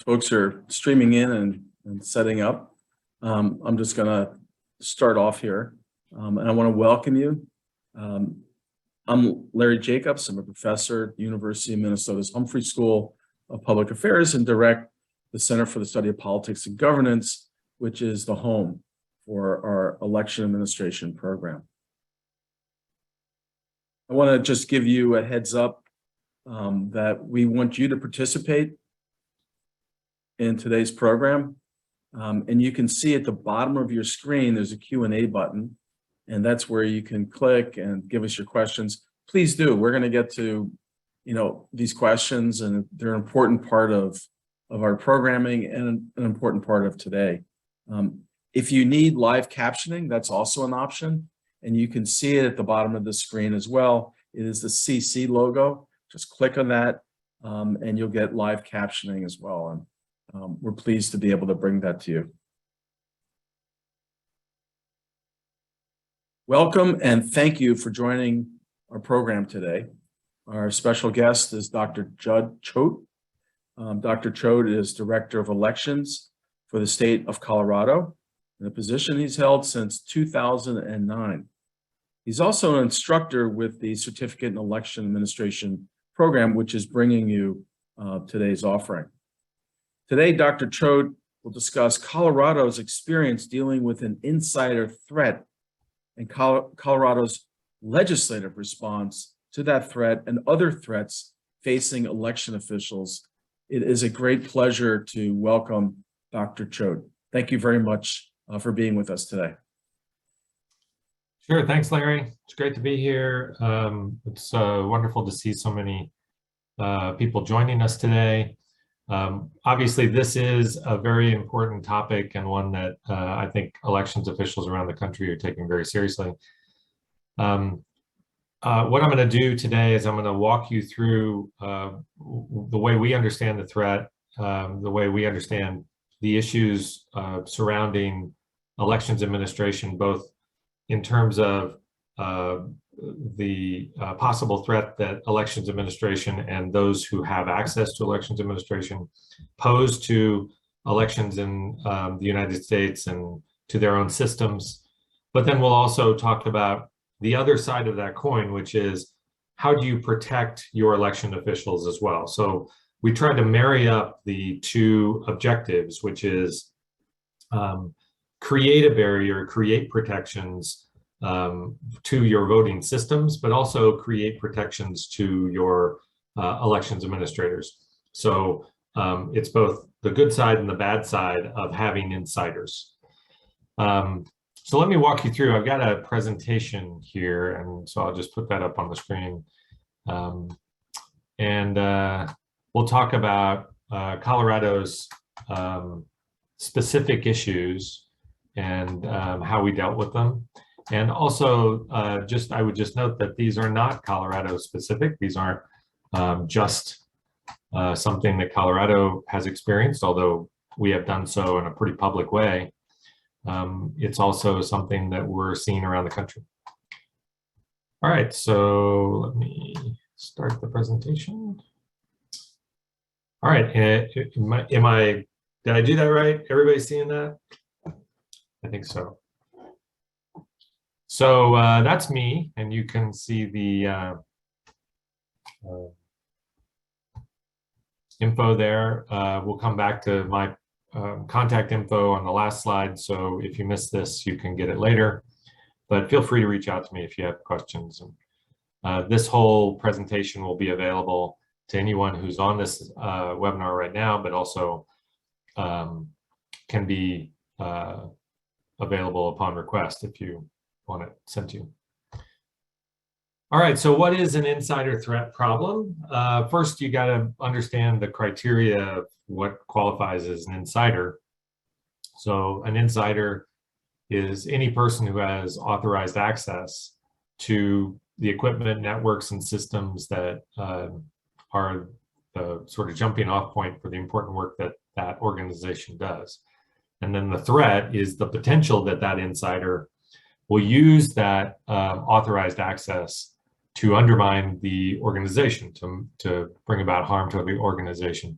Folks are streaming in and setting up. I'm just going to start off here, and I want to welcome you. I'm Larry Jacobs. I'm a professor at the University of Minnesota's Humphrey School of Public Affairs and direct the Center for the Study of Politics and Governance, which is the home for our election administration program. I want to just give you a heads up that we want you to participate in today's program. And you can see at the bottom of your screen, there's a Q&A button, and that's where you can click and give us your questions. Please do. We're going to get to, these questions, and they're an important part of our programming and an important part of today. If you need live captioning, that's also an option, and you can see it at the bottom of the screen as well. It is the CC logo. Just click on that, and you'll get live captioning as well. And we're pleased to be able to bring that to you. Welcome and thank you for joining our program today. Our special guest is Dr. Judd Choate. Dr. Choate is Director of Elections for the state of Colorado, in a position he's held since 2009. He's also an instructor with the Certificate in Election Administration program, which is bringing you today's offering. Today, Dr. Choate will discuss Colorado's experience dealing with an insider threat and Colorado's legislative response to that threat and other threats facing election officials. It is a great pleasure to welcome Dr. Choate. Thank you very much for being with us today. Sure, thanks, Larry. It's great to be here. It's wonderful to see so many people joining us today. Obviously, this is a very important topic and one that I think elections officials around the country are taking very seriously. What I'm going to do today is I'm going to walk you through the way we understand the threat, the way we understand the issues surrounding elections administration, both in terms of the possible threat that elections administration and those who have access to elections administration pose to elections in the United States and to their own systems. But then we'll also talk about the other side of that coin, which is how do you protect your election officials as well? So we tried to marry up the two objectives, which is create a barrier, create protections to your voting systems, but also create protections to your elections administrators. So it's both the good side and the bad side of having insiders. So let me walk you through. I've got a presentation here, and so I'll just put that up on the screen. We'll talk about Colorado's specific issues and how we dealt with them. And also, I would just note that these are not Colorado specific. These aren't just something that Colorado has experienced, although we have done so in a pretty public way. It's also something that we're seeing around the country. All right, so let me start the presentation. All right, did I do that right? Everybody seeing that? I think so. So that's me, and you can see the info there. We'll come back to my contact info on the last slide, so if you miss this, you can get it later. But feel free to reach out to me if you have questions. And this whole presentation will be available to anyone who's on this webinar right now, but also can be available upon request if you want it sent to you. All right, so what is an insider threat problem? First, you got to understand the criteria of what qualifies as an insider. So an insider is any person who has authorized access to the equipment, networks, and systems that are the sort of jumping off point for the important work that that organization does. And then the threat is the potential that that insider will use that authorized access to undermine the organization, to bring about harm to the organization,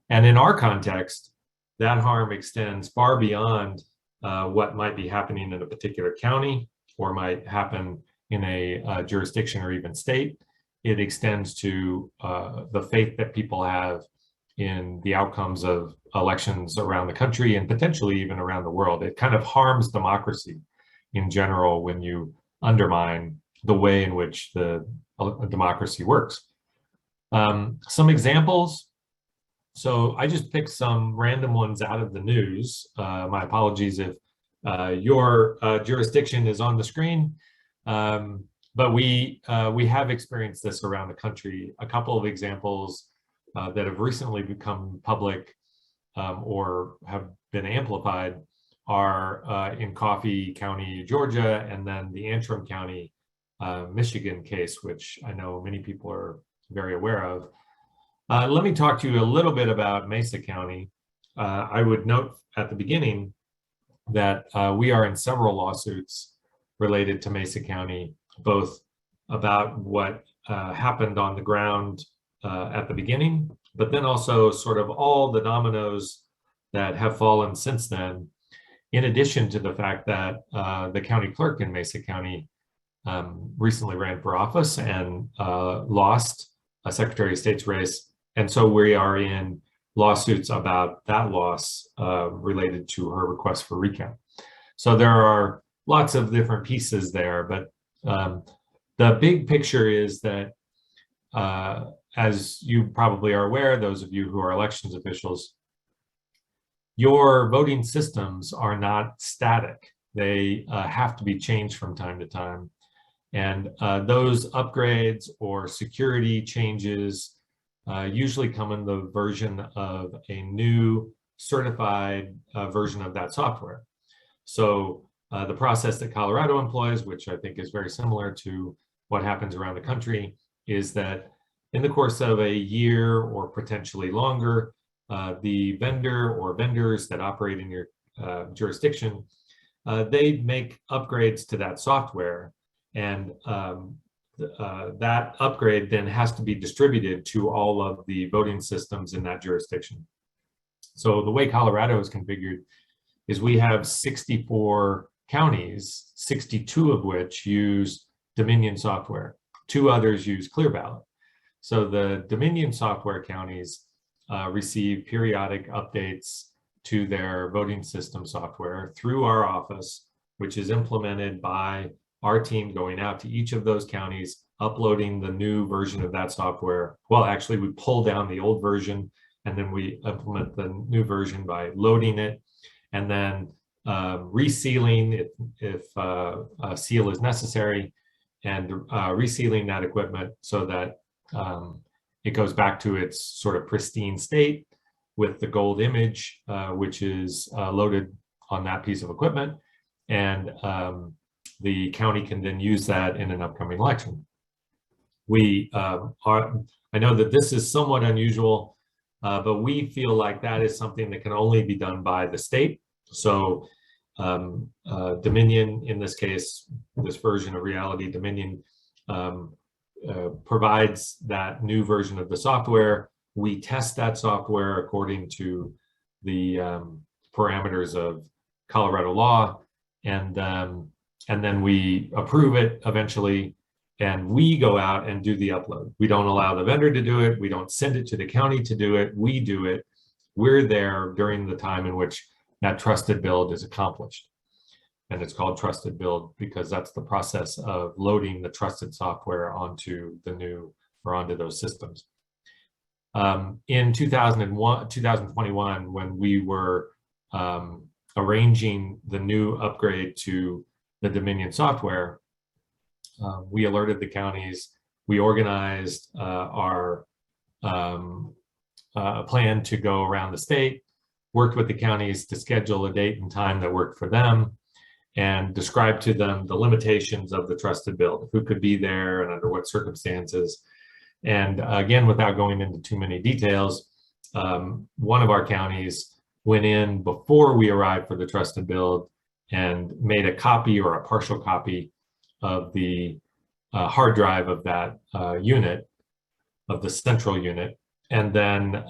And in our context, that harm extends far beyond what might be happening in a particular county or might happen in a jurisdiction or even state. It extends to the faith that people have in the outcomes of elections around the country and potentially even around the world. It kind of harms democracy in general when you undermine the way in which the democracy works. Some examples. So I just picked some random ones out of the news. My apologies if your jurisdiction is on the screen. But we have experienced this around the country. A couple of examples that have recently become public or have been amplified are in Coffee County, Georgia, and then the Antrim County, Michigan case, which I know many people are very aware of. Let me talk to you a little bit about Mesa County. I would note at the beginning that we are in several lawsuits related to Mesa County, both about what happened on the ground at the beginning, but then also sort of all the dominoes that have fallen since then, in addition to the fact that the county clerk in Mesa County recently ran for office and lost a Secretary of State's race. And so we are in lawsuits about that loss related to her request for recount. So there are lots of different pieces there, but the big picture is that, as you probably are aware, those of you who are elections officials, your voting systems are not static. They have to be changed from time to time. And those upgrades or security changes usually come in the version of a new certified version of that software. So the process that Colorado employs, which I think is very similar to what happens around the country, is that in the course of a year or potentially longer, the vendor or vendors that operate in your jurisdiction, they make upgrades to that software, and that upgrade then has to be distributed to all of the voting systems in that jurisdiction. So the way Colorado is configured is we have 64 counties, 62 of which use Dominion software. 2 others use Clear Ballot. So the Dominion software counties receive periodic updates to their voting system software through our office, which is implemented by our team going out to each of those counties, uploading the new version of that software. Well, actually, we pull down the old version and then we implement the new version by loading it and then resealing if a seal is necessary, and resealing that equipment so that it goes back to its sort of pristine state with the gold image, which is loaded on that piece of equipment. And the county can then use that in an upcoming election. I know that this is somewhat unusual, but we feel like that is something that can only be done by the state. So Dominion, in this case, this version of Reality Dominion, provides that new version of the software. We test that software according to the parameters of Colorado law, and then we approve it eventually, and we go out and do the upload. We don't allow the vendor to do it. We don't send it to the county to do it. We do it. We're there during the time in which that trusted build is accomplished. And it's called trusted build because that's the process of loading the trusted software onto the new or onto those systems. In 2021, when we were arranging the new upgrade to the Dominion software, we alerted the counties. We organized our plan to go around the state, worked with the counties to schedule a date and time that worked for them, and described to them the limitations of the trusted build, who could be there and under what circumstances. And again, without going into too many details, one of our counties went in before we arrived for the trusted build and made a copy or a partial copy of the hard drive of that unit, of the central unit, And then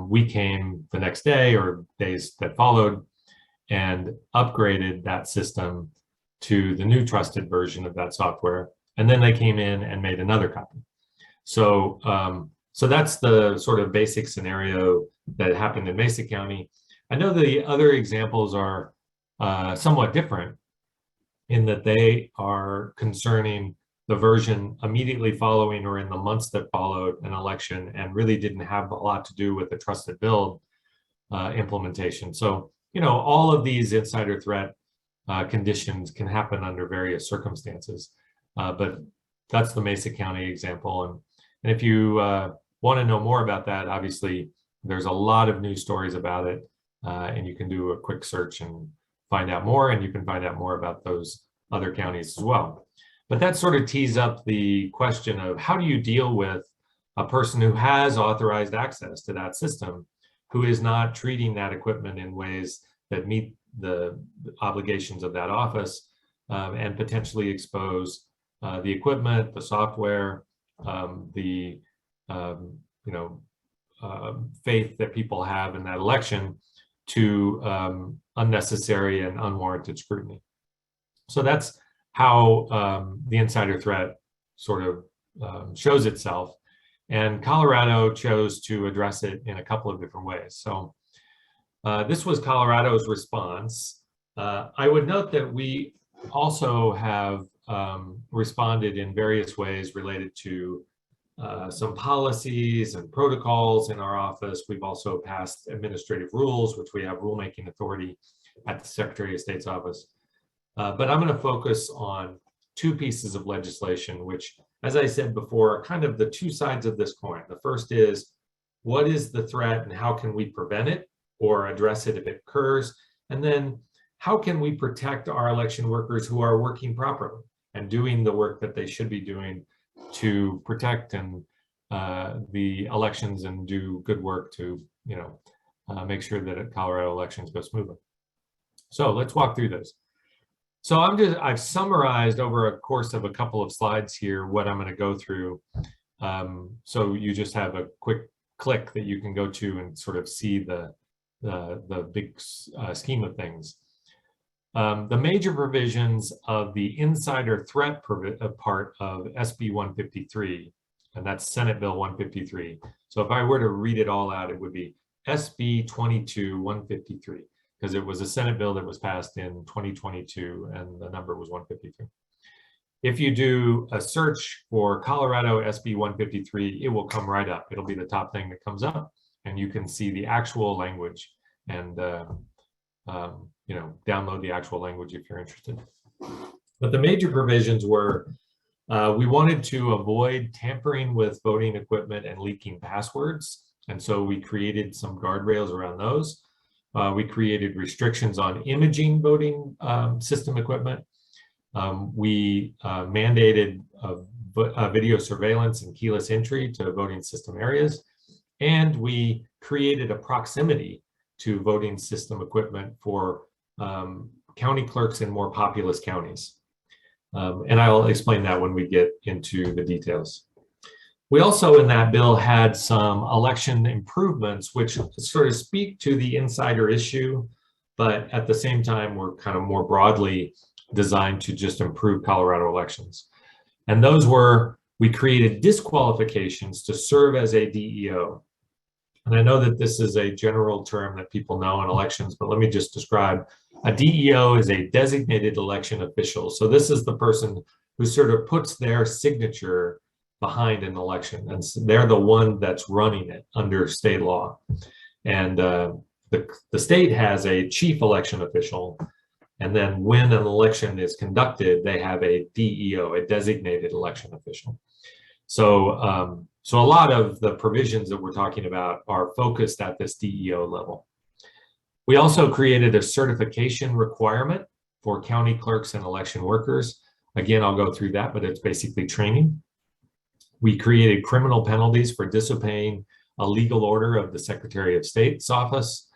we came the next day or days that followed and upgraded that system to the new trusted version of that software. And then they came in and made another copy. So, so that's the sort of basic scenario that happened in Mesa County. I know the other examples are somewhat different in that they are concerning the version immediately following or in the months that followed an election and really didn't have a lot to do with the trusted build implementation. So, you know, all of these insider threat conditions can happen under various circumstances, but that's the Mesa County example. And if you want to know more about that, obviously there's a lot of news stories about it, and you can do a quick search and find out more, and you can find out more about those other counties as well. But that sort of tees up the question of how do you deal with a person who has authorized access to that system, who is not treating that equipment in ways that meet the obligations of that office, and potentially expose the equipment, the software, faith that people have in that election to unnecessary and unwarranted scrutiny. So that's how the insider threat sort of shows itself. And Colorado chose to address it in a couple of different ways. So this was Colorado's response. I would note that we also have responded in various ways related to some policies and protocols in our office. We've also passed administrative rules, which we have rulemaking authority at the Secretary of State's office. But I'm going to focus on two pieces of legislation, which, as I said before, are kind of the two sides of this coin. The first is, what is the threat and how can we prevent it or address it if it occurs? And then how can we protect our election workers who are working properly and doing the work that they should be doing to protect and the elections and do good work to, make sure that Colorado elections go smoothly. So let's walk through this. So I've summarized over a course of a couple of slides here what I'm going to go through. So you just have a quick click that you can go to and sort of see the big scheme of things. The major provisions of the insider threat part of SB 153, and that's Senate Bill 153. So if I were to read it all out, it would be SB 22-153, because it was a Senate bill that was passed in 2022, and the number was 153. If you do a search for Colorado SB 153, it will come right up. It'll be the top thing that comes up, and you can see the actual language and download the actual language if you're interested. But the major provisions were, we wanted to avoid tampering with voting equipment and leaking passwords. And so we created some guardrails around those. We created restrictions on imaging voting system equipment. We mandated video surveillance and keyless entry to voting system areas. And we created a proximity to voting system equipment for county clerks in more populous counties. And I'll explain that when we get into the details. We also in that bill had some election improvements, which sort of speak to the insider issue, but at the same time, were kind of more broadly designed to just improve Colorado elections. And those were, we created disqualifications to serve as a DEO. And I know that this is a general term that people know in elections, but let me just describe. A DEO is a designated election official. So this is the person who sort of puts their signature behind an election, and they're the one that's running it under state law. And the state has a chief election official, and then when an election is conducted, they have a DEO, a designated election official. So so a lot of the provisions that we're talking about are focused at this DEO level. We also created a certification requirement for county clerks and election workers. Again, I'll go through that, but it's basically training. We created criminal penalties for disobeying a legal order of the Secretary of State's office.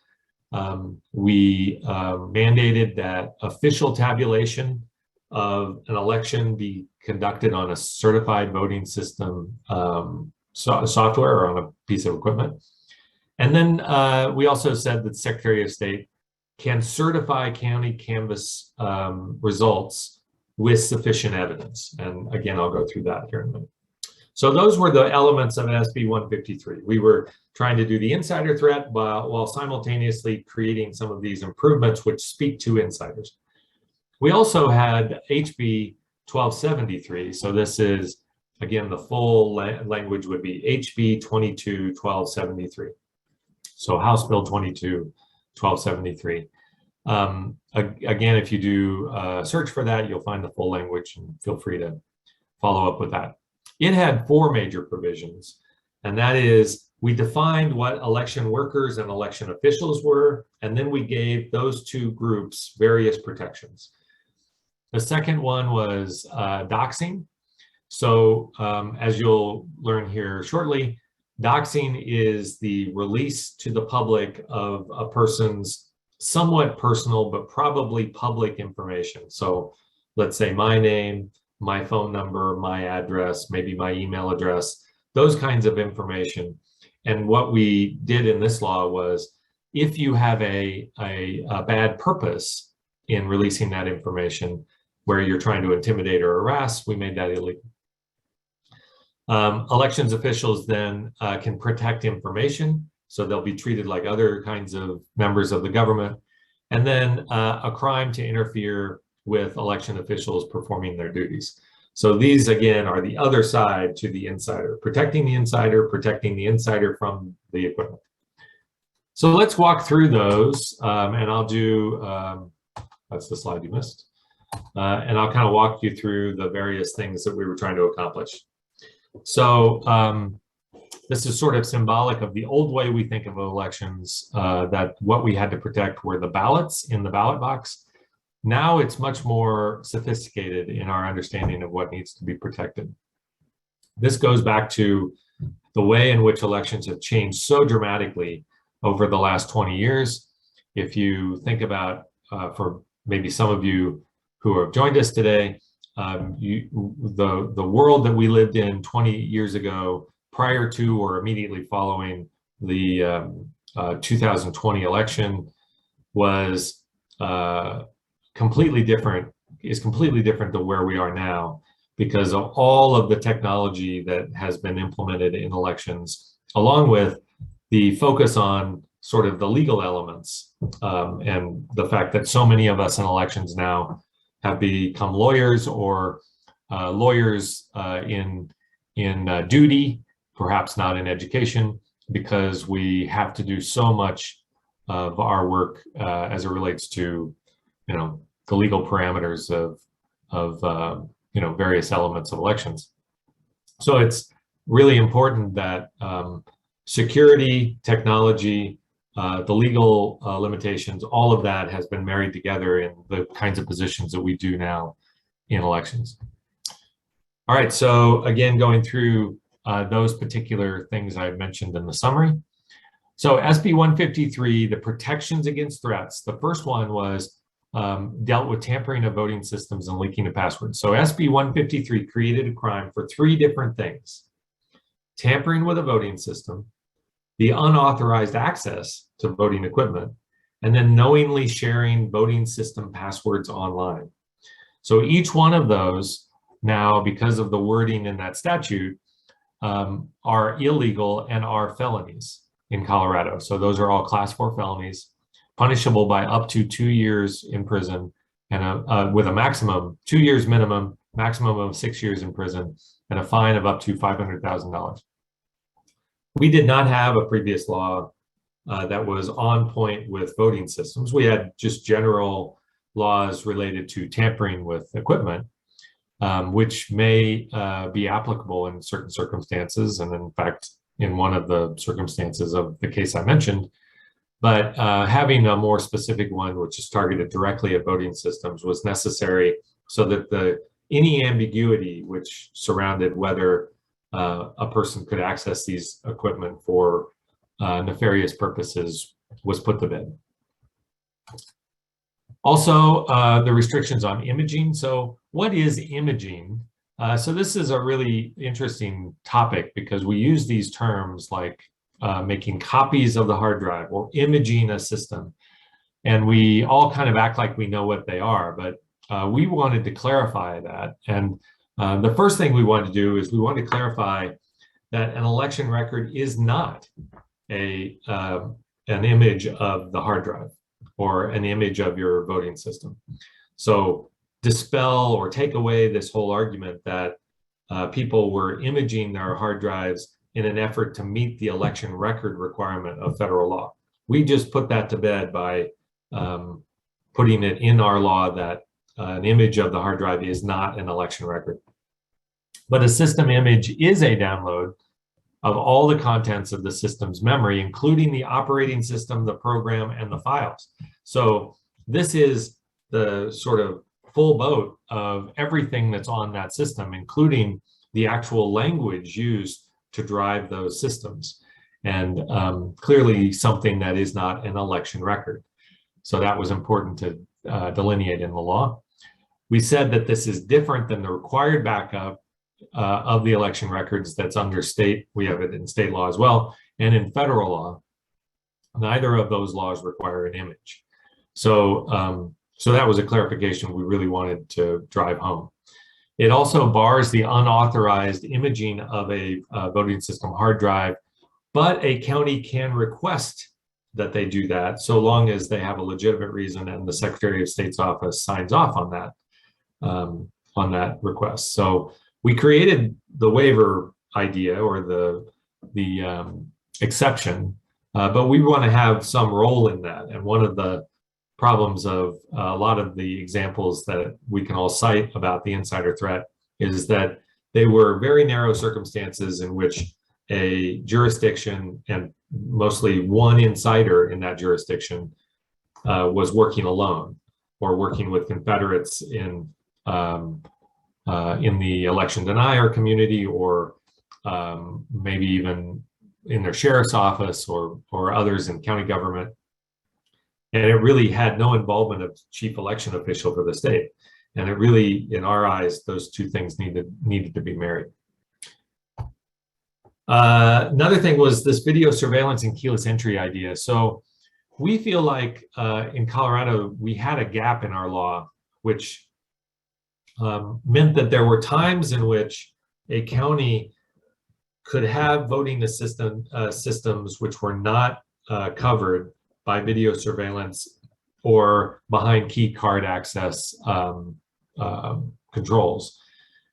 We mandated that official tabulation of an election be conducted on a certified voting system software or on a piece of equipment. And then we also said that the Secretary of State can certify county canvass results with sufficient evidence. And again, I'll go through that here in a minute. So those were the elements of SB 153. We were trying to do the insider threat while simultaneously creating some of these improvements which speak to insiders. We also had HB 1273. So this is, again, the full language would be HB 22-1273. So House Bill 22-1273. Again, if you do search for that, you'll find the full language, and feel free to follow up with that. It had 4 major provisions, and that is we defined what election workers and election officials were, and then we gave those 2 groups various protections. The second one was doxing. So as you'll learn here shortly, doxing is the release to the public of a person's somewhat personal, but probably public information. So let's say my name, my phone number, my address, maybe my email address, those kinds of information. And what we did in this law was, if you have a bad purpose in releasing that information, where you're trying to intimidate or harass, we made that illegal. Elections officials then can protect information, so they'll be treated like other kinds of members of the government. And then a crime to interfere with election officials performing their duties. So these, again, are the other side to the insider, protecting the insider from the equipment. So let's walk through those, and I'll do, that's the slide you missed, and I'll kind of walk you through the various things that we were trying to accomplish. So this is sort of symbolic of the old way we think of elections, that what we had to protect were the ballots in the ballot box. Now it's much more sophisticated in our understanding of what needs to be protected. This goes back to the way in which elections have changed so dramatically over the last 20 years. If you think about, for maybe some of you who have joined us today, the world that we lived in 20 years ago, prior to or immediately following the 2020 election, was completely different to where we are now, because of all of the technology that has been implemented in elections, along with the focus on sort of the legal elements, and the fact that so many of us in elections now have become lawyers, or lawyers in duty, perhaps not in education, because we have to do so much of our work as it relates to, the legal parameters of various elements of elections. So it's really important that security, technology, the legal limitations, all of that has been married together in the kinds of positions that we do now in elections. All right, so again, going through those particular things I mentioned in the summary. So SB 153, the protections against threats. The first one was dealt with tampering of voting systems and leaking of passwords. So SB 153 created a crime for 3 different things: tampering with a voting system, the unauthorized access to voting equipment, and then knowingly sharing voting system passwords online. So each one of those now, because of the wording in that statute, are illegal and are felonies in Colorado. So those are all class 4 felonies, punishable by up to 2 years in prison, and with a maximum 2 years minimum, maximum of 6 years in prison, and a fine of up to $500,000. We did not have a previous law that was on point with voting systems. We had just general laws related to tampering with equipment, which may be applicable in certain circumstances, and in fact, in one of the circumstances of the case I mentioned. But having a more specific one, which is targeted directly at voting systems, was necessary so that any ambiguity which surrounded whether a person could access these equipment for nefarious purposes was put to bed. Also, the restrictions on imaging. So what is imaging? So this is a really interesting topic because we use these terms like making copies of the hard drive or imaging a system. And we all kind of act like we know what they are, but we wanted to clarify that. And the first thing we wanted to do is we wanted to clarify that an election record is not an image of the hard drive or an image of your voting system. So dispel or take away this whole argument that people were imaging their hard drives in an effort to meet the election record requirement of federal law. We just put that to bed by putting it in our law that an image of the hard drive is not an election record. But a system image is a download of all the contents of the system's memory, including the operating system, the program, and the files. So this is the sort of full boat of everything that's on that system, including the actual language used to drive those systems. And clearly something that is not an election record. So that was important to delineate in the law. We said that this is different than the required backup of the election records that's under state. We have it in state law as well. And in federal law, neither of those laws require an image. So, so that was a clarification we really wanted to drive home. It also bars the unauthorized imaging of a voting system hard drive, but a county can request that they do that so long as they have a legitimate reason and the Secretary of State's office signs off on that request. So we created the waiver idea or the exception, but we want to have some role in that. And one of the problems of a lot of the examples that we can all cite about the insider threat is that they were very narrow circumstances in which a jurisdiction and mostly one insider in that jurisdiction was working alone or working with Confederates in the election denier community, or maybe even in their sheriff's office or others in county government. And it really had no involvement of chief election official for the state. And it really, in our eyes, those two things needed to be married. Another thing was this video surveillance and keyless entry idea. So we feel like in Colorado, we had a gap in our law, which meant that there were times in which a county could have voting systems which were not covered by video surveillance or behind key card access controls.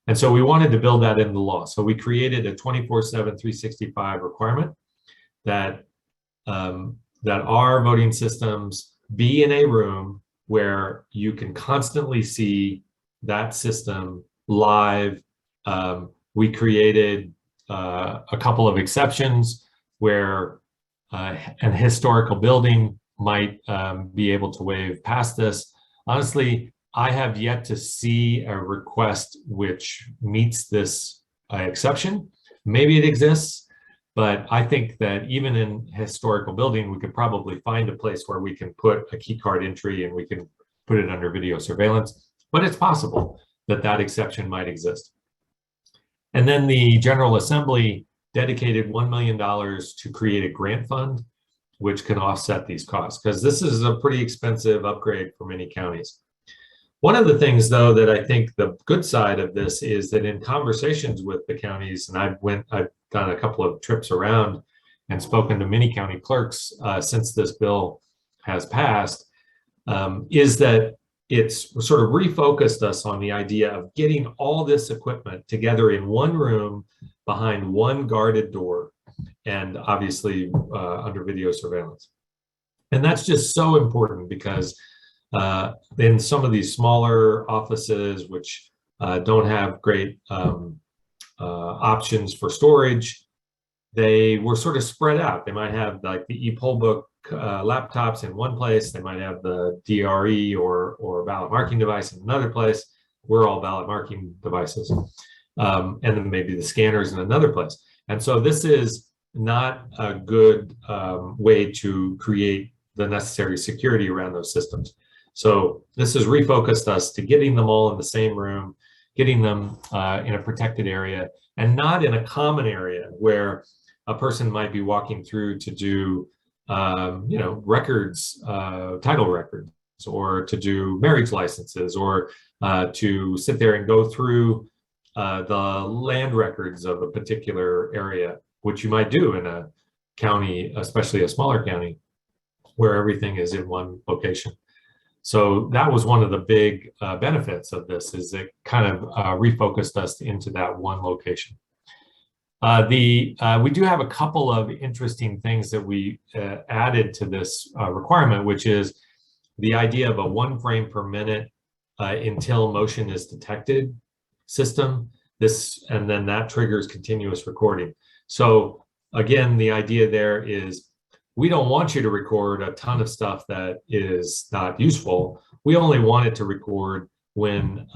And so we wanted to build that into the law. So we created a 24/7, 365 requirement that that our voting systems be in a room where you can constantly see that system live. We created a couple of exceptions where an historical building might be able to waive past this. Honestly, I have yet to see a request which meets this exception. Maybe it exists, but I think that even in historical building, we could probably find a place where we can put a key card entry and we can put it under video surveillance, but it's possible that that exception might exist. And then the General Assembly dedicated $1 million to create a grant fund, which can offset these costs, because this is a pretty expensive upgrade for many counties. One of the things, though, that I think the good side of this is that in conversations with the counties, and I've done a couple of trips around and spoken to many county clerks since this bill has passed, is that it's sort of refocused us on the idea of getting all this equipment together in one room behind one guarded door, and obviously under video surveillance. And that's just so important because in some of these smaller offices, which don't have great options for storage, they were sort of spread out. They might have like the e-poll book laptops in one place. They might have the DRE or ballot marking device in another place. We're all ballot marking devices. And then maybe the scanners in another place. And so this is not a good way to create the necessary security around those systems. So this has refocused us to getting them all in the same room getting them in a protected area and not in a common area where a person might be walking through to do, records, title records, or to do marriage licenses, or to sit there and go through the land records of a particular area, which you might do in a county, especially a smaller county, where everything is in one location. So that was one of the big benefits of this, is it kind of refocused us into that one location. We do have a couple of interesting things that we added to this requirement, which is the idea of a 1 frame per minute until motion is detected system. And then that triggers continuous recording. So again, the idea there is we don't want you to record a ton of stuff that is not useful. We only want it to record when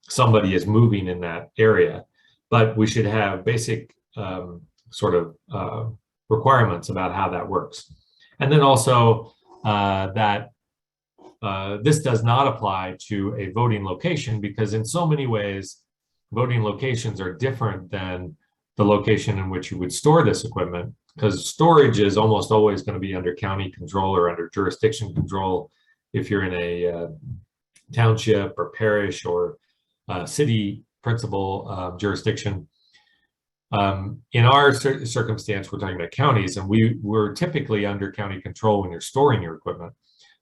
somebody is moving in that area. But we should have basic requirements about how that works. And then also that this does not apply to a voting location, because in so many ways, voting locations are different than the location in which you would store this equipment, because storage is almost always going to be under county control or under jurisdiction control if you're in a township or parish or city principal jurisdiction. In our circumstance, we're talking about counties, and we're typically under county control when you're storing your equipment.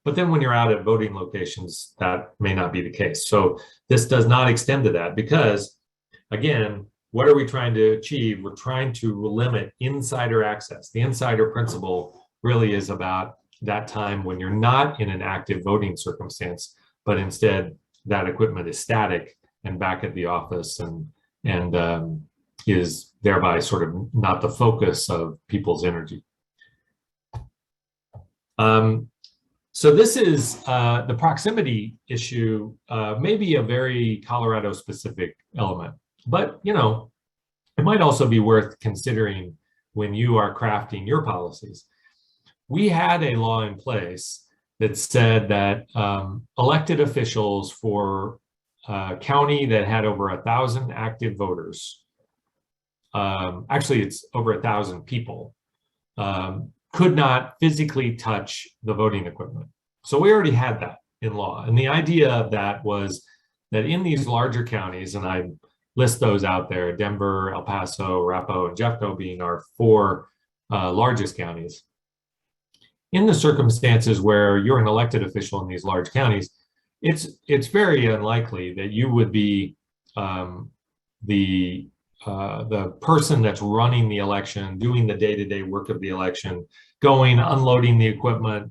But then when you're out at voting locations, that may not be the case. So this does not extend to that, because again, what are we trying to achieve? We're trying to limit insider access. The insider principle really is about that time when you're not in an active voting circumstance, but instead that equipment is static and back at the office and is thereby sort of not the focus of people's energy. So this is the proximity issue, maybe a very Colorado specific element, but it might also be worth considering when you are crafting your policies. We had a law in place that said that elected officials for a county that had over 1,000 active voters, actually it's over 1,000 people, could not physically touch the voting equipment. So we already had that in law. And the idea of that was that in these larger counties, and I list those out there, Denver, El Paso, Arapahoe, and Jeffco being our 4 largest counties. In the circumstances where you're an elected official in these large counties, it's very unlikely that you would be the person that's running the election, doing the day-to-day work of the election, going, unloading the equipment,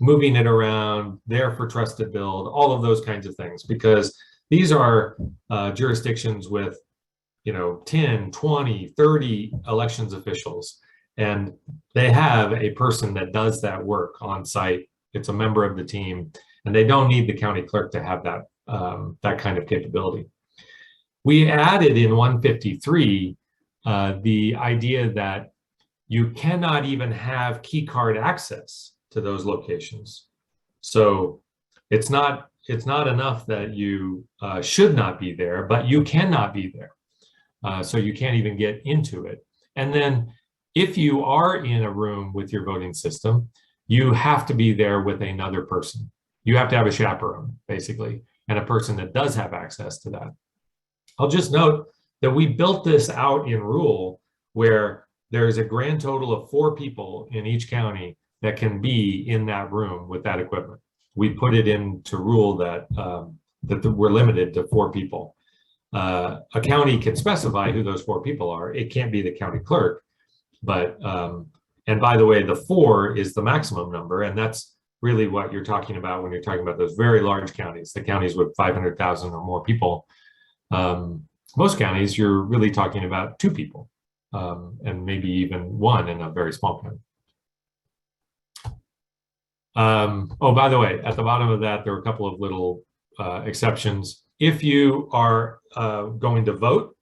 moving it around, there for trusted build, all of those kinds of things, because these are jurisdictions with 10, 20, 30 elections officials, and they have a person that does that work on site. It's a member of the team, and they don't need the county clerk to have that that kind of capability. We added in 153 the idea that you cannot even have key card access to those locations. So it's not enough that you should not be there, but you cannot be there. So you can't even get into it. And then if you are in a room with your voting system, you have to be there with another person. You have to have a chaperone, basically, and a person that does have access to that. I'll just note that we built this out in rule where there's a grand total of 4 people in each county that can be in that room with that equipment. We put it into rule that we're limited to 4 people. A county can specify who those 4 people are. It can't be the county clerk, but and by the way, the 4 is the maximum number, and that's really what you're talking about when you're talking about those very large counties, the counties with 500,000 or more people. Most counties, you're really talking about 2 people, and maybe even 1 in a very small county. Oh, by the way, at the bottom of that, there are a couple of little exceptions. If you are going to vote,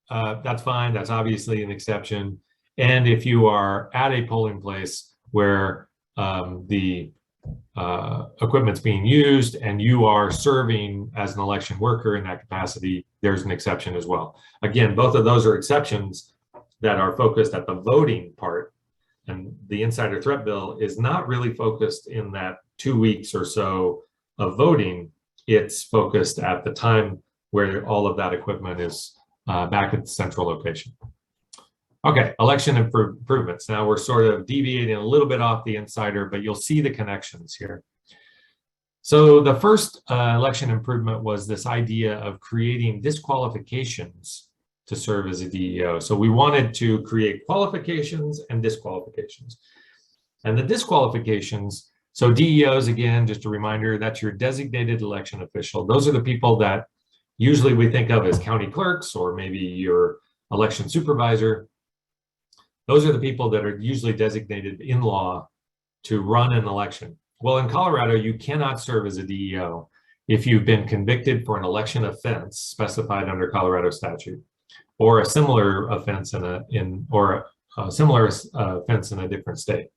that's fine. That's obviously an exception. And if you are at a polling place where the equipment's being used and you are serving as an election worker in that capacity, there's an exception as well. Again, both of those are exceptions that are focused at the voting part, and the insider threat bill is not really focused in that 2 weeks or so of voting. It's focused at the time where all of that equipment is back at the central location. Okay, election improvements. Now we're sort of deviating a little bit off the insider, but you'll see the connections here. So the first election improvement was this idea of creating disqualifications to serve as a DEO. So we wanted to create qualifications and disqualifications. And the disqualifications, so DEOs, again, just a reminder, that's your designated election official. Those are the people that usually we think of as county clerks or maybe your election supervisor. Those are the people that are usually designated in law to run an election. Well, in Colorado, you cannot serve as a DEO if you've been convicted for an election offense specified under Colorado statute, or a similar offense in a different state.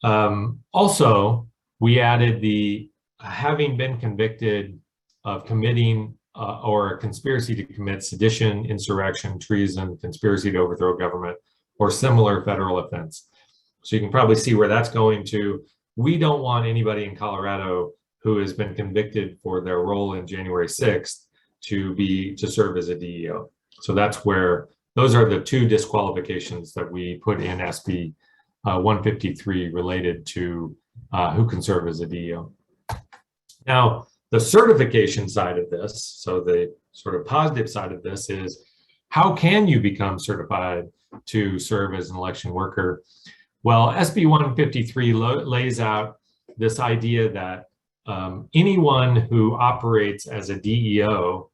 Also, we added the having been convicted of committing or a conspiracy to commit sedition, insurrection, treason, conspiracy to overthrow government, or similar federal offense. So you can probably see where that's going to. We don't want anybody in Colorado who has been convicted for their role in January 6th to serve as a DEO. So that's where those are the two disqualifications that we put in SB 153 related to who can serve as a DEO. Now, the certification side of this, so the sort of positive side of this is, how can you become certified to serve as an election worker? Well, SB 153 lays out this idea that anyone who operates as a DEO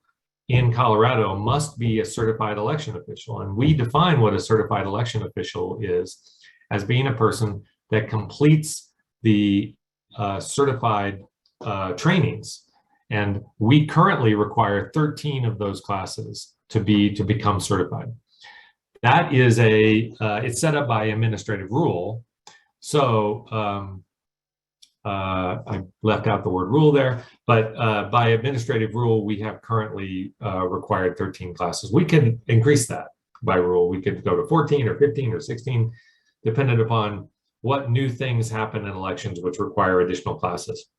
in Colorado must be a certified election official. And we define what a certified election official is as being a person that completes the certified trainings. And we currently require 13 of those classes to become certified. That is it's set up by administrative rule. So I left out the word rule there, but by administrative rule, we have currently required 13 classes. We can increase that by rule. We could go to 14 or 15 or 16, dependent upon what new things happen in elections which require additional classes.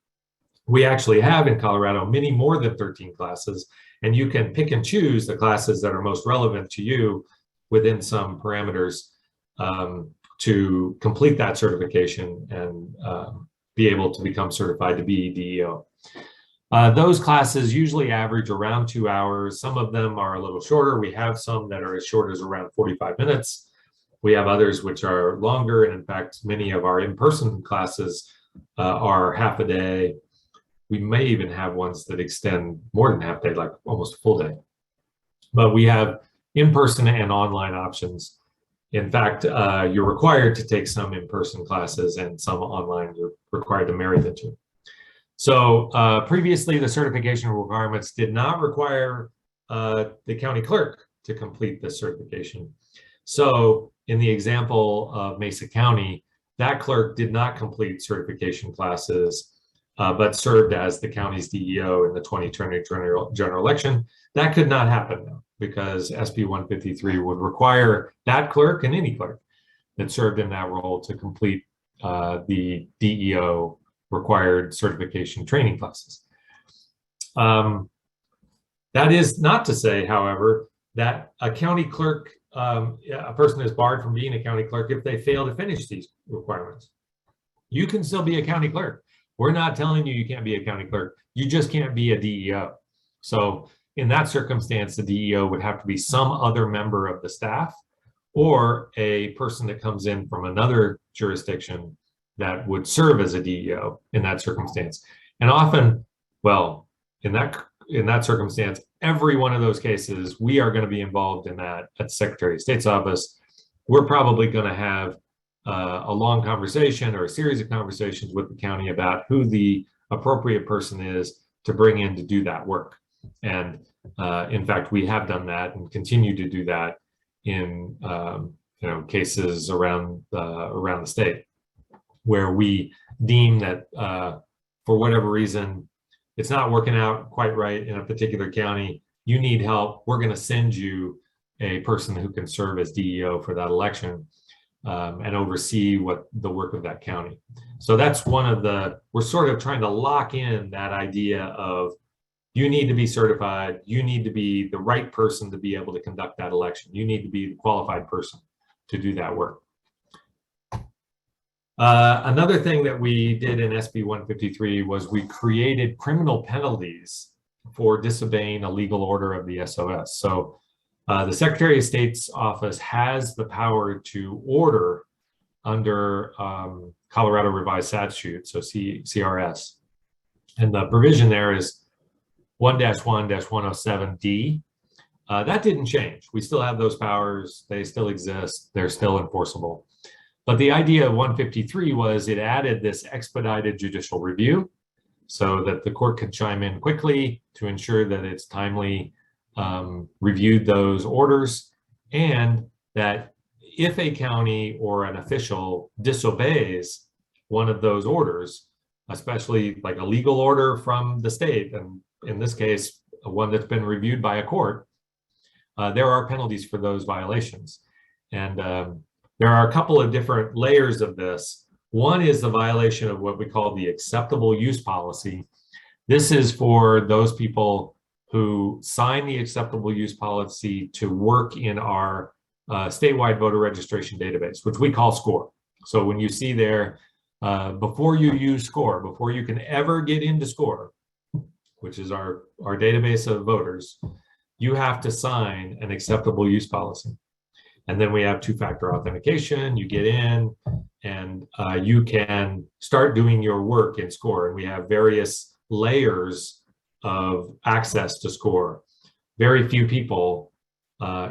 We actually have in Colorado many more than 13 classes, and you can pick and choose the classes that are most relevant to you within some parameters to complete that certification and be able to become certified to be DEO. Those classes usually average around 2 hours. Some of them are a little shorter. We have some that are as short as around 45 minutes. We have others which are longer, and in fact, many of our in-person classes are half a day. We may even have ones that extend more than half a day, like almost a full day. But we have in-person and online options. In fact, you're required to take some in-person classes and some online. You're required to marry the two. So previously, the certification requirements did not require the county clerk to complete this certification. So in the example of Mesa County, that clerk did not complete certification classes, but served as the county's DEO in the 2020 general election. That could not happen now, because SB 153 would require that clerk and any clerk that served in that role to complete the DEO required certification training classes. That is not to say, however, that a county clerk, a person is barred from being a county clerk if they fail to finish these requirements. You can still be a county clerk. We're not telling you can't be a county clerk. You just can't be a DEO. So in that circumstance, the DEO would have to be some other member of the staff or a person that comes in from another jurisdiction that would serve as a DEO in that circumstance. And often, well, in that circumstance, every one of those cases, we are going to be involved in that at the Secretary of State's office. We're probably going to have a long conversation or a series of conversations with the county about who the appropriate person is to bring in to do that work. And in fact, we have done that and continue to do that in cases around the state, where we deem that for whatever reason, it's not working out quite right in a particular county, you need help, we're going to send you a person who can serve as DEO for that election and oversee the work of that county. So that's one of we're sort of trying to lock in that idea of you need to be certified, you need to be the right person to be able to conduct that election, you need to be the qualified person to do that work. Another thing that we did in SB 153 was we created criminal penalties for disobeying a legal order of the SOS. So the Secretary of State's office has the power to order under Colorado Revised Statute, so CRS. And the provision there is 1-1-107D. That didn't change. We still have those powers. They still exist. They're still enforceable. But the idea of 153 was it added this expedited judicial review so that the court could chime in quickly to ensure that it's timely reviewed those orders, and that if a county or an official disobeys one of those orders, especially like a legal order from the state, and in this case, one that's been reviewed by a court, there are penalties for those violations. And there are a couple of different layers of this. One is the violation of what we call the acceptable use policy. This is for those people who sign the acceptable use policy to work in our statewide voter registration database, which we call SCORE. So when you see there, before you use SCORE, before you can ever get into SCORE, which is our database of voters, you have to sign an acceptable use policy. And then we have two-factor authentication. You get in and you can start doing your work in SCORE. And we have various layers of access to SCORE. Very few people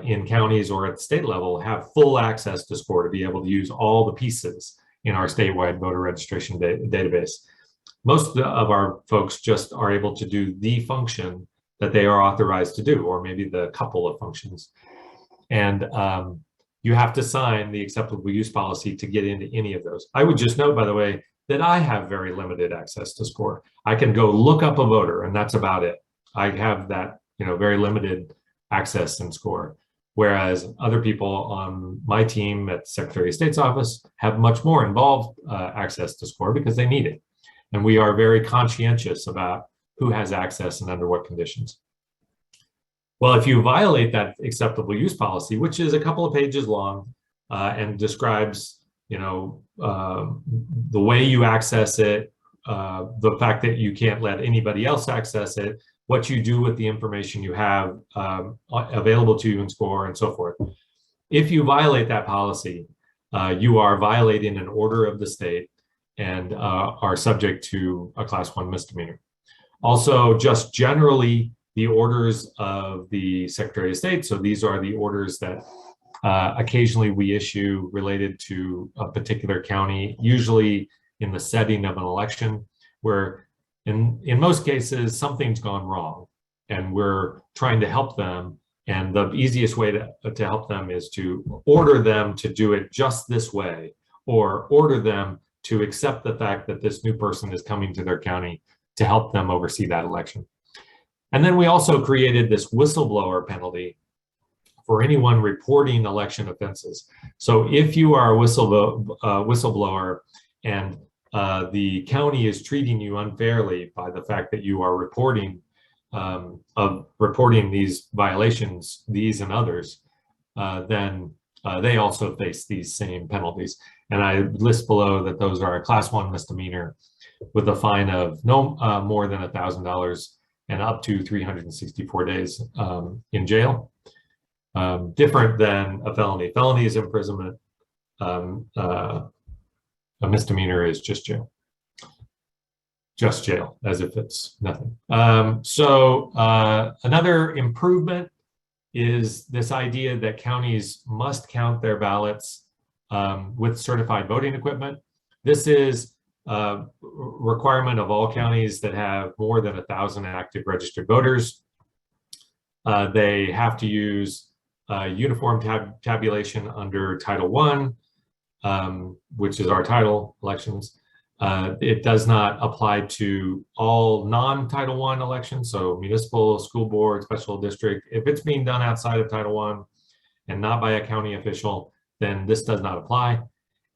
in counties or at the state level have full access to SCORE to be able to use all the pieces in our statewide voter registration database. Most of our folks just are able to do the function that they are authorized to do, or maybe the couple of functions. And you have to sign the acceptable use policy to get into any of those. I would just note, by the way, that I have very limited access to SCORE. I can go look up a voter and that's about it. I have that, very limited access in SCORE. Whereas other people on my team at the Secretary of State's office have much more involved access to SCORE because they need it. And we are very conscientious about who has access and under what conditions. Well, if you violate that acceptable use policy, which is a couple of pages long and describes, the way you access it, the fact that you can't let anybody else access it, what you do with the information you have available to you in SCORE, and so forth. If you violate that policy, you are violating an order of the state and are subject to a Class 1 misdemeanor. Also, just generally, the orders of the Secretary of State, so these are the orders that occasionally we issue related to a particular county, usually in the setting of an election, where in most cases, something's gone wrong and we're trying to help them. And the easiest way to help them is to order them to do it just this way, or order them to accept the fact that this new person is coming to their county to help them oversee that election. And then we also created this whistleblower penalty for anyone reporting election offenses. So if you are a whistleblower and the county is treating you unfairly by the fact that you are reporting these violations, these and others, then they also face these same penalties. And I list below that those are a Class 1 misdemeanor with a fine of no more than $1,000 and up to 364 days in jail. Different than a felony. Felony is imprisonment. A misdemeanor is just jail. Just jail, as if it's nothing. So another improvement is this idea that counties must count their ballots with certified voting equipment. This is a requirement of all counties that have more than 1,000 active registered voters. They have to use uniform tabulation under Title I, which is our title, elections. It does not apply to all non-Title I elections, so municipal, school board, special district. If it's being done outside of Title I and not by a county official, then this does not apply.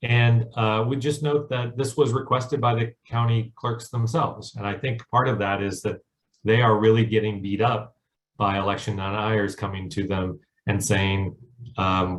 And we just note that this was requested by the county clerks themselves. And I think part of that is that they are really getting beat up by election deniers coming to them and saying,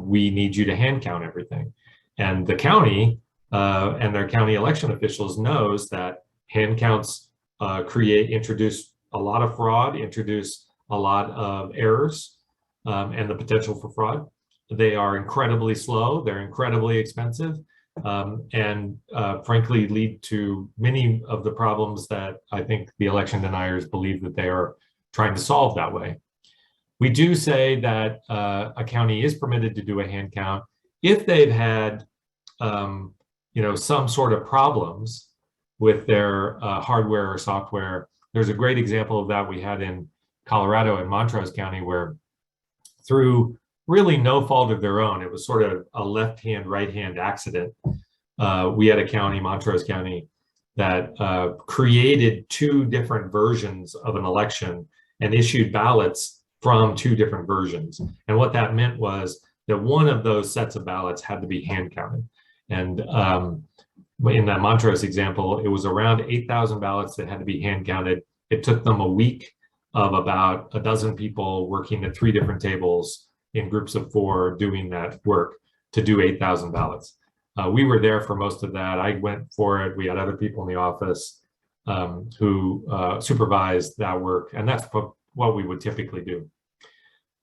we need you to hand count everything. And the county and their county election officials knows that hand counts introduce a lot of fraud, introduce a lot of errors and the potential for fraud. They are incredibly slow, they're incredibly expensive, and frankly lead to many of the problems that I think the election deniers believe that they are trying to solve that way. We do say that a county is permitted to do a hand count if they've had some sort of problems with their hardware or software. There's a great example of that we had in Colorado in Montrose County, where through really no fault of their own, it was sort of a left-hand, right-hand accident. We had a county, Montrose County, that created two different versions of an election and issued ballots from two different versions. And what that meant was that one of those sets of ballots had to be hand counted. And in that Montrose example, it was around 8,000 ballots that had to be hand counted. It took them a week of about a dozen people working at 3 different tables in groups of 4 doing that work to do 8,000 ballots. We were there for most of that. I went for it. We had other people in the office who supervised that work, and that's what we would typically do.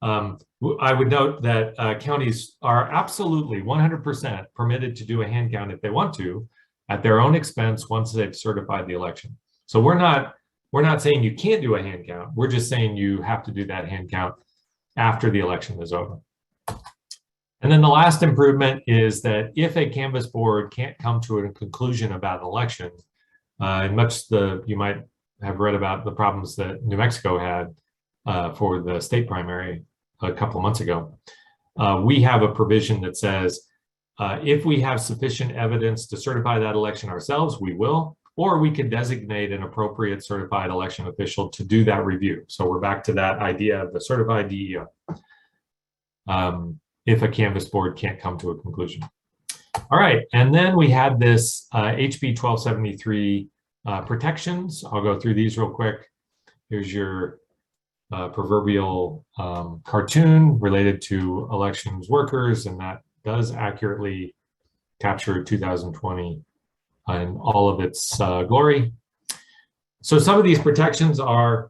I would note that counties are absolutely 100% permitted to do a hand count if they want to, at their own expense once they've certified the election. So we're not saying you can't do a hand count. We're just saying you have to do that hand count after the election is over. And then the last improvement is that if a canvass board can't come to a conclusion about an election, you might have read about the problems that New Mexico had for the state primary a couple of months ago. We have a provision that says, if we have sufficient evidence to certify that election ourselves, we will, or we could designate an appropriate certified election official to do that review. So we're back to that idea of the certified DEO. If a canvass board can't come to a conclusion. All right, and then we had this HB 1273 protections. I'll go through these real quick. Here's your proverbial cartoon related to elections workers, and that does accurately capture 2020 in all of its glory. So some of these protections are,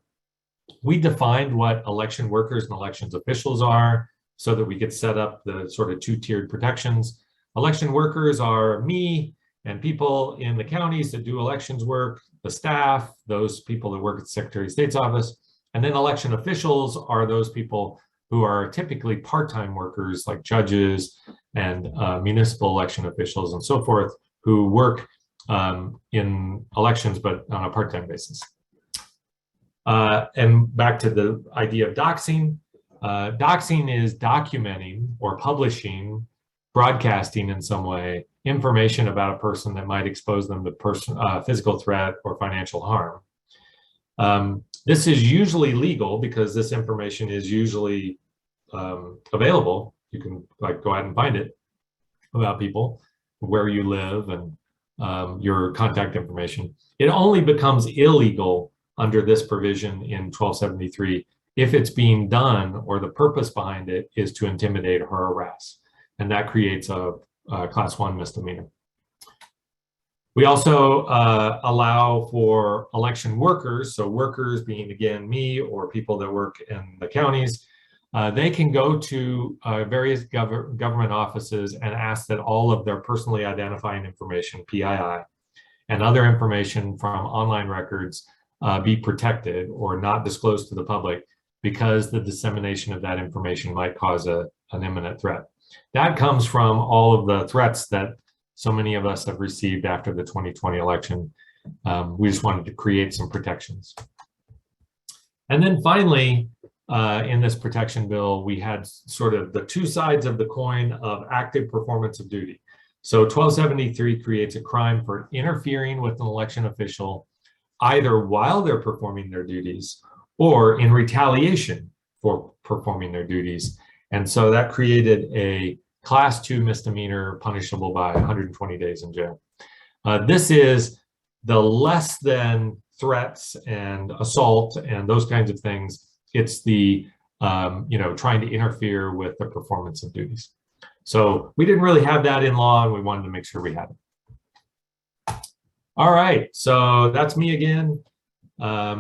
we defined what election workers and elections officials are so that we could set up the sort of 2-tiered protections. Election workers are me and people in the counties that do elections work, the staff, those people that work at the Secretary of State's office. And then election officials are those people who are typically part-time workers like judges and municipal election officials and so forth, who work in elections, but on a part-time basis. And back to the idea of doxing. Doxing is documenting or publishing, broadcasting in some way, information about a person that might expose them to physical threat or financial harm. This is usually legal because this information is usually available. You can go out and find it about people, where you live, and your contact information. It only becomes illegal under this provision in 1273 if it's being done or the purpose behind it is to intimidate or harass. And that creates a class 1 misdemeanor. We also allow for election workers, so workers being, again, me or people that work in the counties, they can go to various government offices and ask that all of their personally identifying information, PII, and other information from online records be protected or not disclosed to the public because the dissemination of that information might cause an imminent threat. That comes from all of the threats that so many of us have received after the 2020 election. We just wanted to create some protections. And then finally, in this protection bill, we had sort of the 2 sides of the coin of active performance of duty. So 1273 creates a crime for interfering with an election official, either while they're performing their duties or in retaliation for performing their duties. And so that created a class 2 misdemeanor punishable by 120 days in jail. This is the less than threats and assault and those kinds of things. It's the, trying to interfere with the performance of duties. So we didn't really have that in law, and we wanted to make sure we had it. All right, so that's me again. I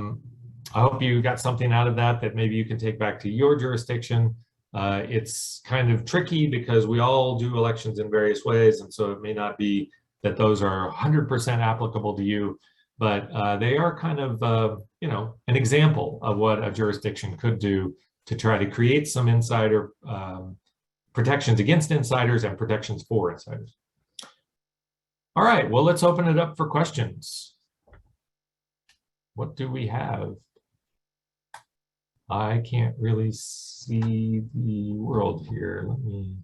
hope you got something out of that maybe you can take back to your jurisdiction. It's kind of tricky because we all do elections in various ways, and so it may not be that those are 100% applicable to you, but they are kind of, an example of what a jurisdiction could do to try to create some insider protections against insiders and protections for insiders. All right, well, let's open it up for questions. What do we have? I can't really see the world here. Let me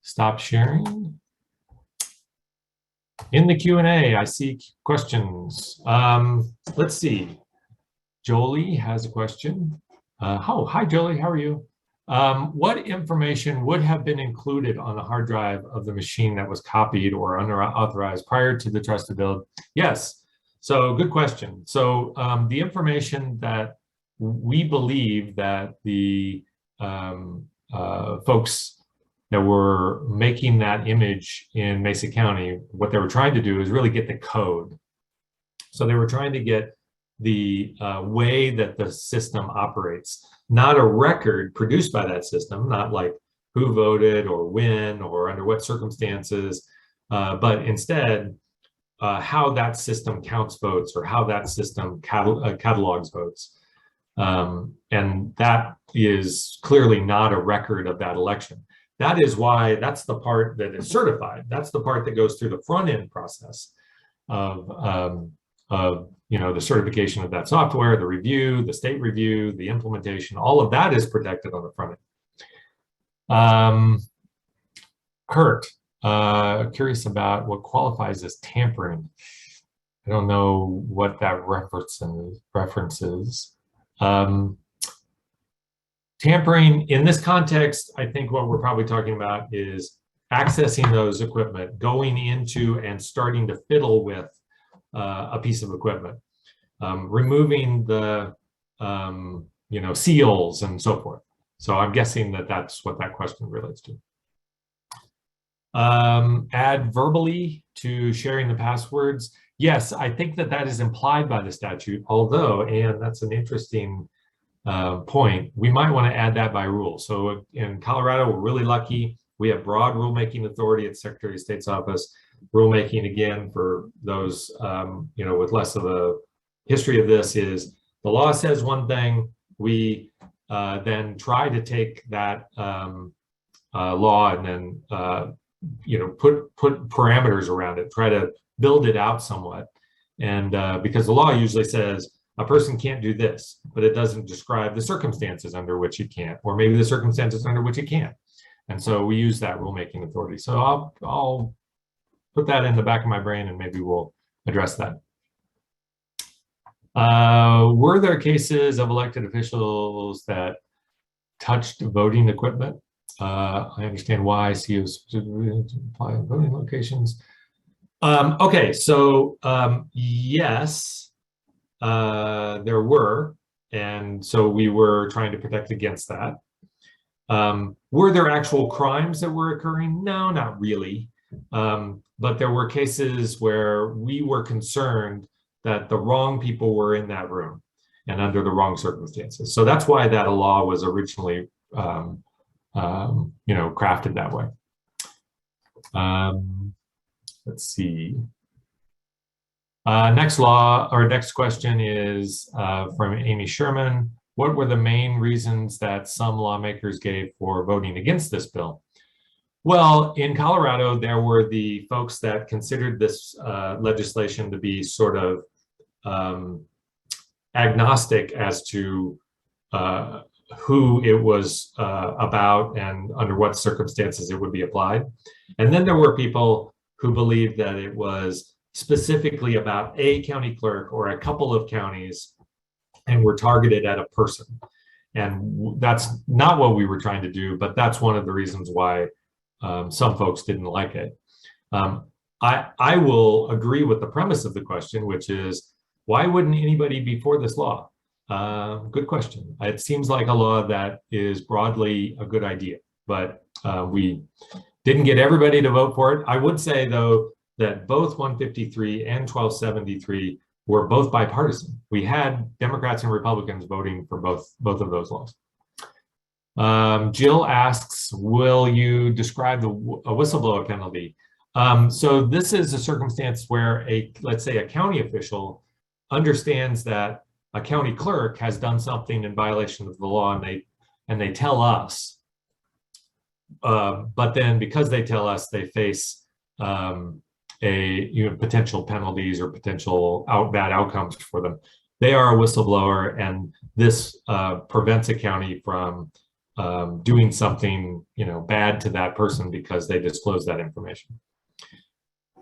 stop sharing. In the Q&A, I see questions. Let's see. Jolie has a question. Hi, Jolie, how are you? What information would have been included on the hard drive of the machine that was copied or unauthorized prior to the trusted build? Yes, so good question. So the information that we believe that the folks that were making that image in Mesa County, what they were trying to do is really get the code. So they were trying to get the way that the system operates, not a record produced by that system, not like who voted or when or under what circumstances, but instead how that system counts votes or how that system catalogs votes. And that is clearly not a record of that election. That is why that's the part that is certified. That's the part that goes through the front end process of the certification of that software, the review, the state review, the implementation. All of that is protected on the front end. Kurt, curious about what qualifies as tampering. I don't know what that references. Tampering in this context, I think what we're probably talking about is accessing those equipment, going into and starting to fiddle with a piece of equipment, removing the seals and so forth. So I'm guessing that that's what that question relates to. Add verbally to sharing the passwords. Yes, I think that that is implied by the statute, although, and that's an interesting point, we might want to add that by rule. So in Colorado, we're really lucky. We have broad rulemaking authority at Secretary of State's office. Rulemaking, again, for those with less of a history of this, is the law says one thing, we then try to take that law and then put parameters around it, try to build it out somewhat. And because the law usually says a person can't do this, but it doesn't describe the circumstances under which it can't, or maybe the circumstances under which it can. And so we use that rulemaking authority. So I'll put that in the back of my brain and maybe we'll address that. Were there cases of elected officials that touched voting equipment? I understand why CEOs apply voting locations. Okay, so yes, there were, and so we were trying to protect against that. Were there actual crimes that were occurring? No, not really. But there were cases where we were concerned that the wrong people were in that room and under the wrong circumstances. So that's why that law was originally, crafted that way. Let's see. Next question is from Amy Sherman. What were the main reasons that some lawmakers gave for voting against this bill? Well, in Colorado, there were the folks that considered this legislation to be sort of agnostic as to who it was about and under what circumstances it would be applied. And then there were people who believed that it was specifically about a county clerk or a couple of counties and were targeted at a person. And that's not what we were trying to do, but that's one of the reasons why some folks didn't like it. I will agree with the premise of the question, which is, why wouldn't anybody be for this law? Good question. It seems like a law that is broadly a good idea, but we didn't get everybody to vote for it. I would say, though, that both 153 and 1273 were both bipartisan. We had Democrats and Republicans voting for both of those laws. Jill asks, will you describe a whistleblower penalty? So this is a circumstance where let's say a county official understands that a county clerk has done something in violation of the law, and they tell us. But then because they tell us, they face potential penalties or potential bad outcomes for them. They are a whistleblower, and this prevents a county from doing something bad to that person because they disclose that information.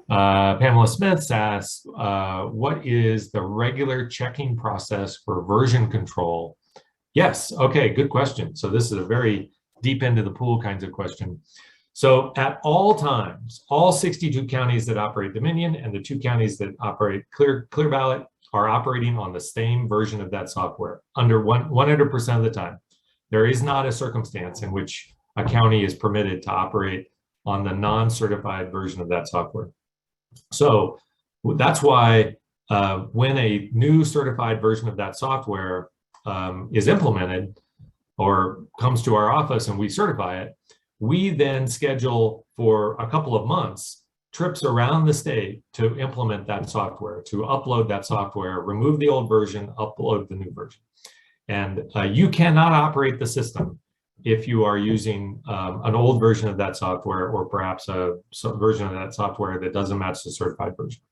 Pamela Smith asks, what is the regular checking process for version control? Yes, okay, good question. So this is a very deep into the pool kinds of question. So at all times, all 62 counties that operate Dominion and the 2 counties that operate Clear Ballot are operating on the same version of that software under 100% of the time. There is not a circumstance in which a county is permitted to operate on the non-certified version of that software. So that's why when a new certified version of that software is implemented or comes to our office and we certify it, we then schedule for a couple of months trips around the state to implement that software, to upload that software, remove the old version, upload the new version. And you cannot operate the system if you are using an old version of that software, or perhaps a version of that software that doesn't match the certified version.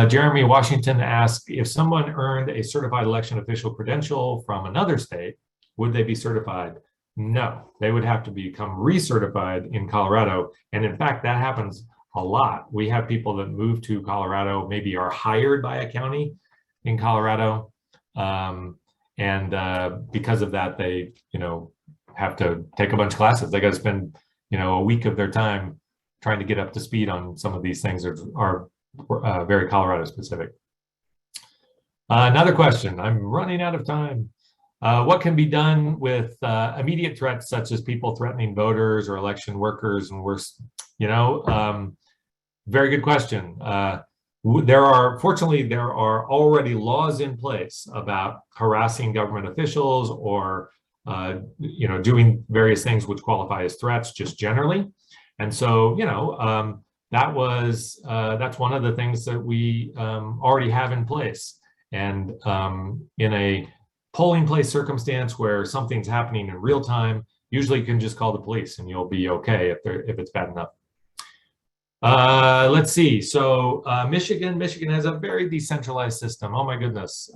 Jeremy Washington asked, if someone earned a certified election official credential from another state, would they be certified? No, they would have to become recertified in Colorado. And in fact, that happens a lot. We have people that move to Colorado, maybe are hired by a county in Colorado. Because of that, they, have to take a bunch of classes. They got to spend, a week of their time trying to get up to speed on some of these things that are very Colorado specific. Another question, I'm running out of time. What can be done with immediate threats such as people threatening voters or election workers and worse? Very good question. Fortunately, there are already laws in place about harassing government officials or, doing various things which qualify as threats just generally. And so, that's one of the things that we already have in place. And in a polling place circumstance where something's happening in real time, usually you can just call the police and you'll be okay if it's bad enough. Let's see. So Michigan has a very decentralized system. Oh my goodness.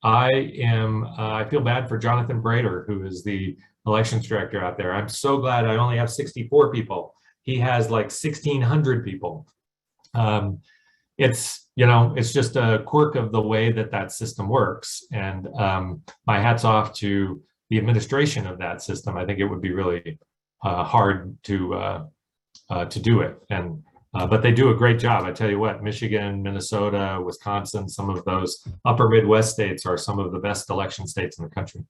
I feel bad for Jonathan Brader, who is the elections director out there. I'm so glad I only have 64 people. He has like 1,600 people. It's just a quirk of the way that system works. And my hat's off to the administration of that system. I think it would be really hard to do it. But they do a great job. I tell you what, Michigan, Minnesota, Wisconsin, some of those upper Midwest states are some of the best election states in the country.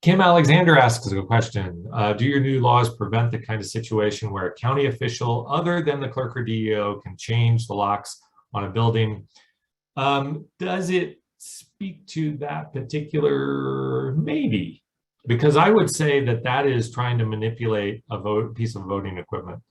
Kim Alexander asks a question. Do your new laws prevent the kind of situation where a county official other than the clerk or DEO can change the locks on a building? Does it speak to that particular? Maybe, because I would say that is trying to manipulate a piece of voting equipment.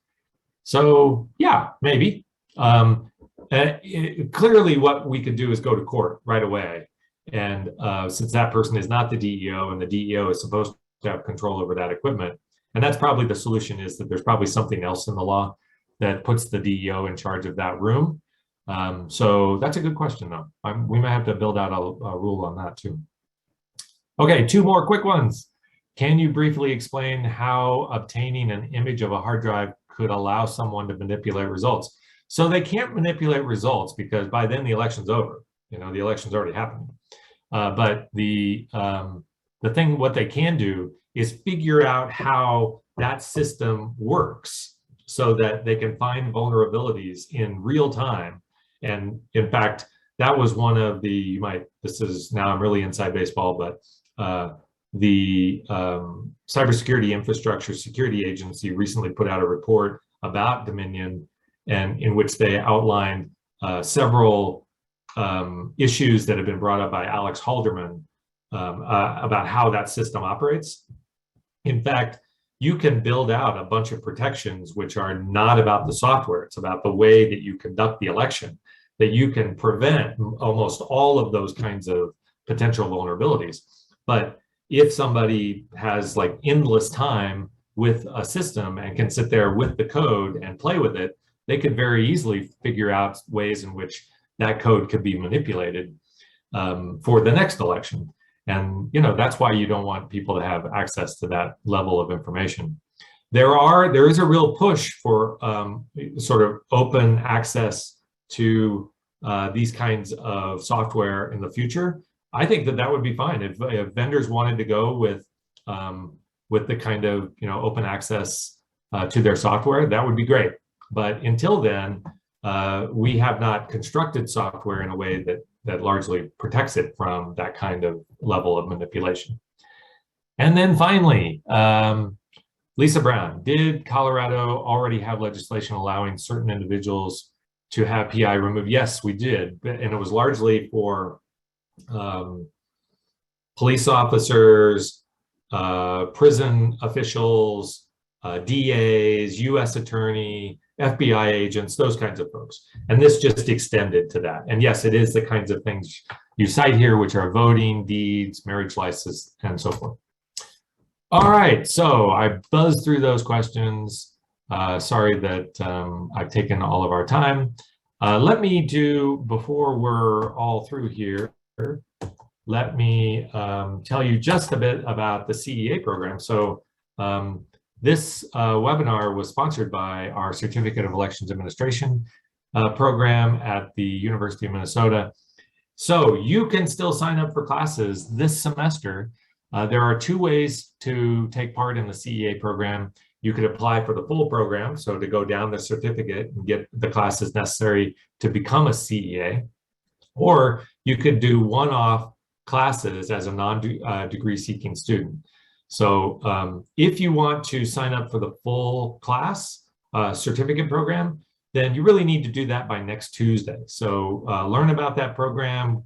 So yeah, maybe. Clearly what we could do is go to court right away. And since that person is not the DEO and the DEO is supposed to have control over that equipment, and that's probably the solution, is that there's probably something else in the law that puts the DEO in charge of that room. So that's a good question though. We might have to build out a rule on that too. Okay, two more quick ones. Can you briefly explain how obtaining an image of a hard drive could allow someone to manipulate results? So they can't manipulate results because by then the election's over. You know, the election's already happened. But what they can do is figure out how that system works so that they can find vulnerabilities in real time. And in fact, that was one of the, now I'm really inside baseball, but the Cybersecurity Infrastructure Security Agency recently put out a report about Dominion, and in which they outlined several issues that have been brought up by Alex Halderman about how that system operates. In fact, you can build out a bunch of protections which are not about the software. It's about the way that you conduct the election, that you can prevent almost all of those kinds of potential vulnerabilities. But if somebody has like endless time with a system and can sit there with the code and play with it, they could very easily figure out ways in which that code could be manipulated for the next election. And that's why you don't want people to have access to that level of information. There is a real push for sort of open access to these kinds of software in the future. I think that would be fine if vendors wanted to go with the kind of open access to their software. That would be great. But until then, we have not constructed software in a way that largely protects it from that kind of level of manipulation. And then finally, Lisa Brown, did Colorado already have legislation allowing certain individuals to have PI removed? Yes, we did. And it was largely for police officers, prison officials, DAs, US attorney, FBI agents, those kinds of folks. And this just extended to that. And yes, it is the kinds of things you cite here, which are voting, deeds, marriage license, and so forth. All right, so I buzzed through those questions. Sorry that I've taken all of our time. Let me do, before we're all through here, let me tell you just a bit about the CEA program. So this webinar was sponsored by our Certificate of Elections Administration program at the University of Minnesota. So you can still sign up for classes this semester. There are two ways to take part in the CEA program. You could apply for the full program, so to go down the certificate and get the classes necessary to become a CEA, or you could do one-off classes as a non-degree seeking student. So if you want to sign up for the full class certificate program, then you really need to do that by next Tuesday. So learn about that program,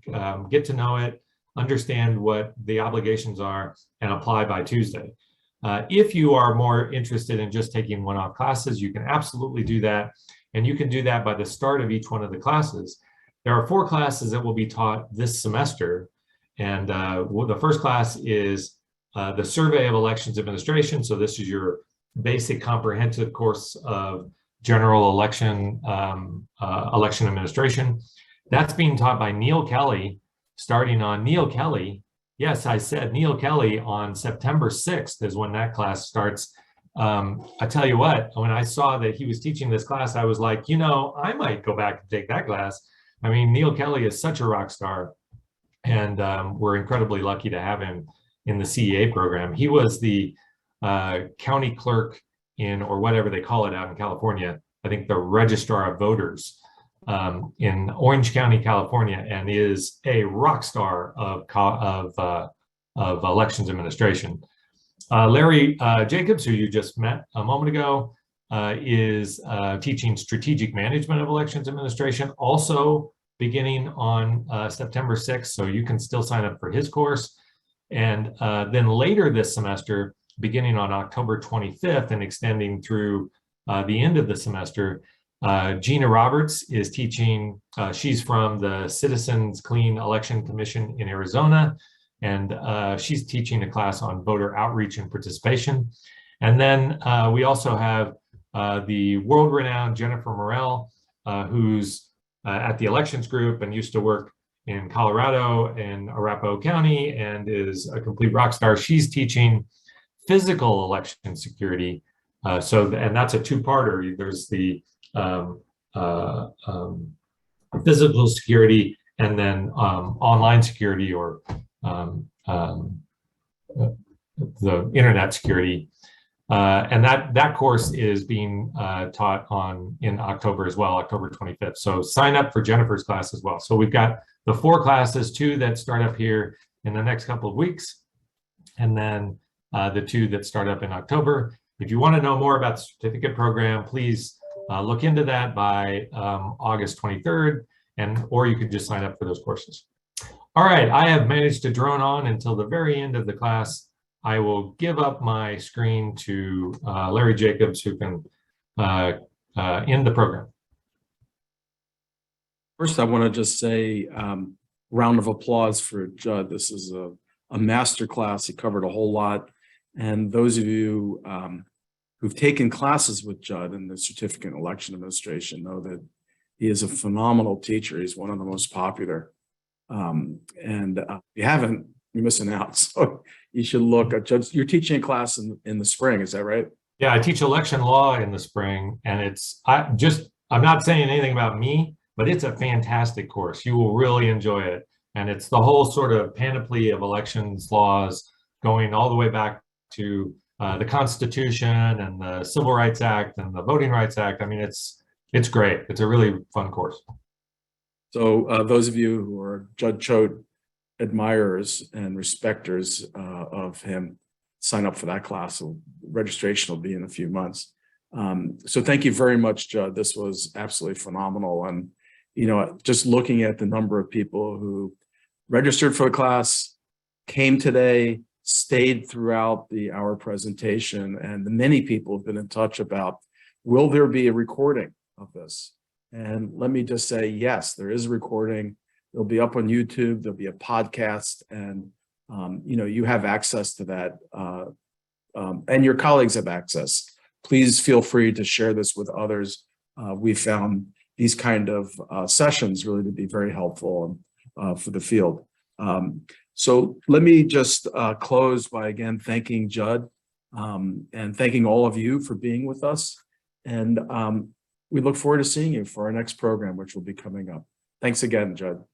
get to know it, understand what the obligations are, and apply by Tuesday. If you are more interested in just taking one-off classes, you can absolutely do that. And you can do that by the start of each one of the classes. There are 4 classes that will be taught this semester. And the first class is the Survey of Elections Administration. So this is your basic comprehensive course of general election administration. That's being taught by Neil Kelly, starting on Neil Kelly. Yes, I said Neil Kelly on September 6th is when that class starts. I tell you what, when I saw that he was teaching this class, I was like, I might go back and take that class. I mean, Neil Kelly is such a rock star, and we're incredibly lucky to have him in the CEA program. He was the county clerk or whatever they call it out in California, I think the registrar of voters in Orange County, California, and is a rock star of elections administration. Larry Jacobs, who you just met a moment ago, is teaching strategic management of elections administration, also beginning on September 6th, so you can still sign up for his course. And then later this semester, beginning on October 25th and extending through the end of the semester, Gina Roberts is teaching. She's from the Citizens Clean Election Commission in Arizona, and she's teaching a class on voter outreach and participation. And then we also have the world-renowned Jennifer Morell, who's at the elections group and used to work in Colorado in Arapahoe County and is a complete rock star. She's teaching physical election security. And that's a two-parter. There's the physical security and then online security or the internet security. And that course is being taught in October as well, October 25th. So sign up for Jennifer's class as well. So we've got the 4 classes, 2 that start up here in the next couple of weeks, and then the 2 that start up in October. If you want to know more about the certificate program, please look into that by August 23rd, or you could just sign up for those courses. All right, I have managed to drone on until the very end of the class. I will give up my screen to Larry Jacobs, who can end the program. First, I want to just say round of applause for Judd. This is a master class. He covered a whole lot. And those of you who've taken classes with Judd in the Certificate in Election Administration know that he is a phenomenal teacher. He's one of the most popular. If you haven't, you're missing out. So you should look at Judd. You're teaching a class in the spring, is that right? Yeah, I teach election law in the spring, and I'm not saying anything about me, but it's a fantastic course. You will really enjoy it. And it's the whole sort of panoply of elections laws going all the way back to the Constitution and the Civil Rights Act and the Voting Rights Act. I mean, it's great. It's a really fun course. So those of you who are Judd Choate admirers and respecters of him, sign up for that class. Registration will be in a few months. So thank you very much, Judd. This was absolutely phenomenal. And, just looking at the number of people who registered for the class, came today, stayed throughout our presentation, and the many people have been in touch about, will there be a recording of this? And let me just say, yes, there is a recording. It'll be up on YouTube. There'll be a podcast, and you have access to that, and your colleagues have access. Please feel free to share this with others. We found these kind of sessions really to be very helpful for the field. So let me just close by again thanking Judd and thanking all of you for being with us. And we look forward to seeing you for our next program, which will be coming up. Thanks again, Judd.